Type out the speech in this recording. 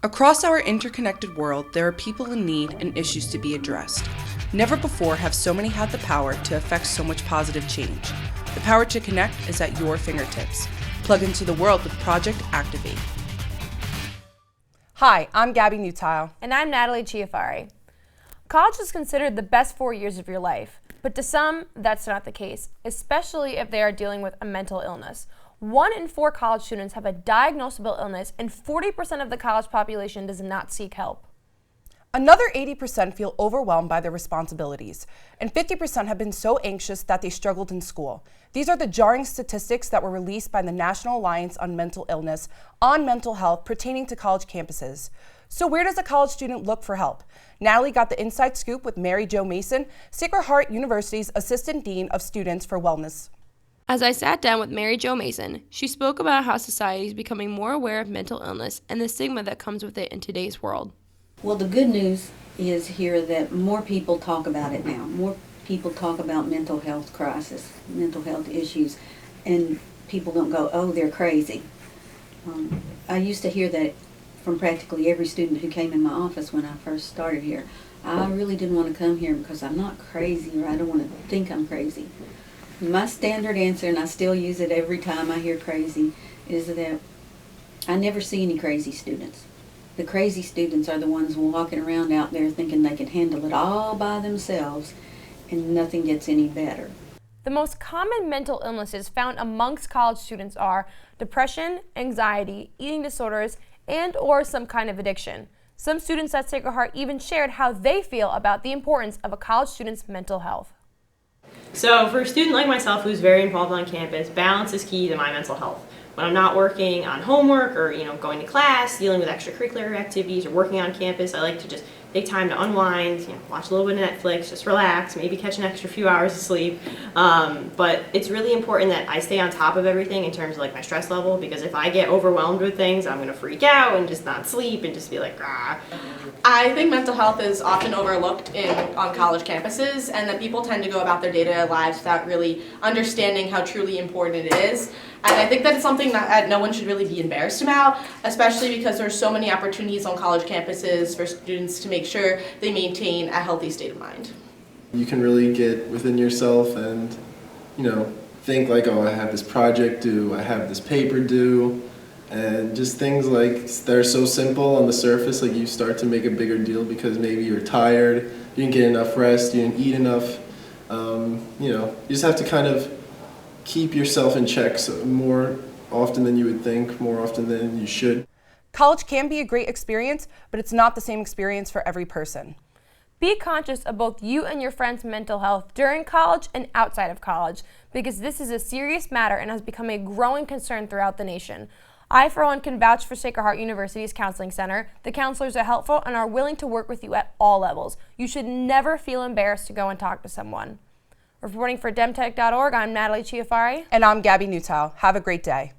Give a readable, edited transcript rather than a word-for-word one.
Across our interconnected world, there are people in need and issues to be addressed. Never before have so many had the power to affect so much positive change. The power to connect is at your fingertips. Plug into the world with Project Activate. Hi, I'm Gabby Nutile. And I'm Natalie Ciofari. College is considered the best 4 years of your life, but to some, that's not the case, especially if they are dealing with a mental illness. 1 in 4 college students have a diagnosable illness, and 40% of the college population does not seek help. Another 80% feel overwhelmed by their responsibilities, and 50% have been so anxious that they struggled in school. These are the jarring statistics that were released by the National Alliance on Mental Illness on mental health pertaining to college campuses. So where does a college student look for help? Natalie got the inside scoop with Mary Jo Mason, Sacred Heart University's Assistant Dean of Students for Wellness. As I sat down with Mary Jo Mason, she spoke about how society is becoming more aware of mental illness and the stigma that comes with it in today's world. Well, the good news is here that more people talk about it now. More people talk about mental health crisis, mental health issues, and people don't go, oh, they're crazy. I used to hear that from practically every student who came in my office when I first started here. I really didn't want to come here because I'm not crazy, or I don't want to think I'm crazy. My standard answer, and I still use it every time I hear crazy, is that I never see any crazy students. The crazy students are the ones walking around out there thinking they can handle it all by themselves, and nothing gets any better. The most common mental illnesses found amongst college students are depression, anxiety, eating disorders, and/or some kind of addiction. Some students at Sacred Heart even shared how they feel about the importance of a college student's mental health. So for a student like myself who's very involved on campus, balance is key to my mental health. When I'm not working on homework or going to class, dealing with extracurricular activities, or working on campus, I like to just take time to unwind, watch a little bit of Netflix, just relax, maybe catch an extra few hours of sleep. But it's really important that I stay on top of everything in terms of like my stress level, because if I get overwhelmed with things, I'm gonna freak out and just not sleep and just be like, ah. I think mental health is often overlooked on college campuses, and that people tend to go about their day-to-day lives without really understanding how truly important it is. And I think that it's something that no one should really be embarrassed about, especially because there's so many opportunities on college campuses for students to make sure they maintain a healthy state of mind. You can really get within yourself and, think like, oh, I have this project due, I have this paper due, and just things like that are so simple on the surface, like you start to make a bigger deal because maybe you're tired, you didn't get enough rest, you didn't eat enough. You just have to kind of keep yourself in check more often than you would think, more often than you should. College can be a great experience, but it's not the same experience for every person. Be conscious of both you and your friends' mental health during college and outside of college, because this is a serious matter and has become a growing concern throughout the nation. I, for one, can vouch for Sacred Heart University's Counseling Center. The counselors are helpful and are willing to work with you at all levels. You should never feel embarrassed to go and talk to someone. Reporting for Demtech.org, I'm Natalie Ciofari. And I'm Gabby Nutile. Have a great day.